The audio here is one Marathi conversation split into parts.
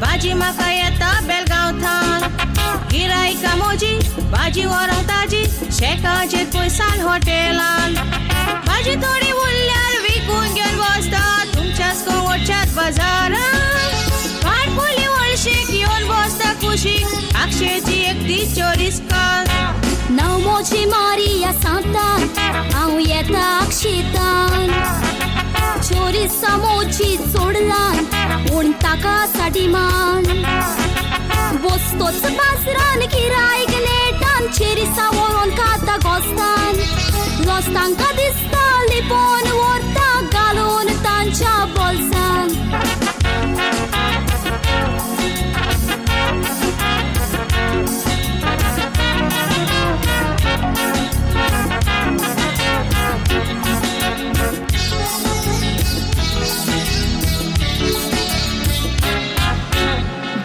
भाजी म्हाका येता बेलगांवथान गिरायका मोजी भाजी व्हरोंक ताजी शेकाचेर पयसान हॉटेलान भाजी थोडी उरल्यार विकून घेवन बसता तुमच्याच कोंगोडच्याच बाजारान पाणपोली वळशीक येवन बसता कुशीक आक्षेची एकटी चोरिस्कान नाव मोची मारिया सांतान हांव येता आक्षेतान चोरिसा मोची सोडलान पूण ताका साडिमान बसतोच बाजरान गिरायक लेटान चेरिसा व्हरून खाता घोस्तान रोस तांकां दिसता लिपोवन व्हरता घालून तांच्या बोल्सान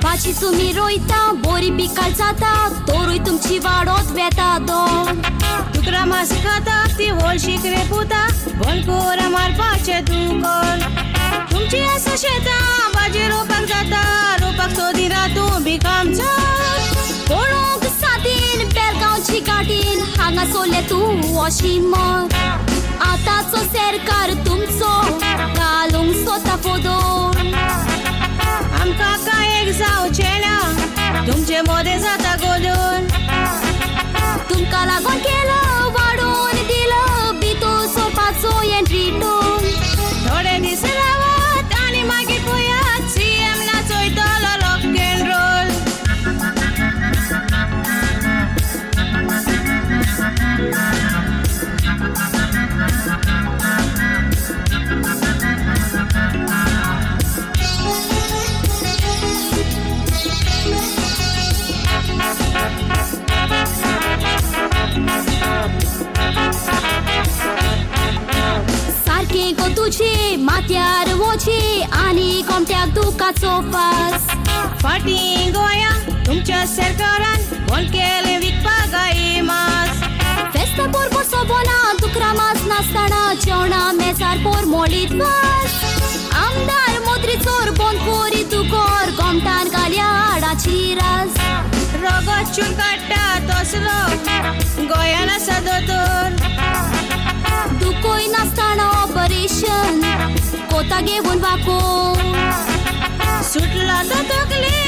भाजी तुमी रोयता बोरी पिकाल जाता तोरूय तुमची वाडोत वेता दोन तुकरा मास खाता ती वळशीक रेपुता बनकोरा मारपाचे दुकोन तुमची आसा शेतां भाजी रोवपाक जाता रोवपाक सोदी रातू भिकामचा पळोवंक सादीन बेलगांवची गाडीन हांगा सोले तूं वॉशिमर आतांचो सरकार तुमचो घालूंक सोता फोदोन आमकां काय एक जावचें ना तुमचे मोदे जाता गोलून तुमकां लागून केलो वाडून दिलो भितू सोडपाचो एंट्रीटून थोडे दीस रावत आनी मागीर पळयात सीएम नाचयतलो रॉक एंड रोल सारके गो तुझे माथ्यार वोचे आनी कोमट्याक दुखाचो फास फाटीं गोंया तुमच्या सरकारान बंद केलें विकपाक गाई मास फेस्ता पोरबो सोबोना दुकरा मास नासतना जेवणा मेजार पोर मोडीत वास आमदार मोत्री चोर बंद कोरी तुकोर गोमटान घाल्या हाडाची रास रगत चून काडटा तसलो गोंयान आसा दोतोर दुकोय नासतना ऑपरेशन कोता घेवन वाको सुटला तो तकली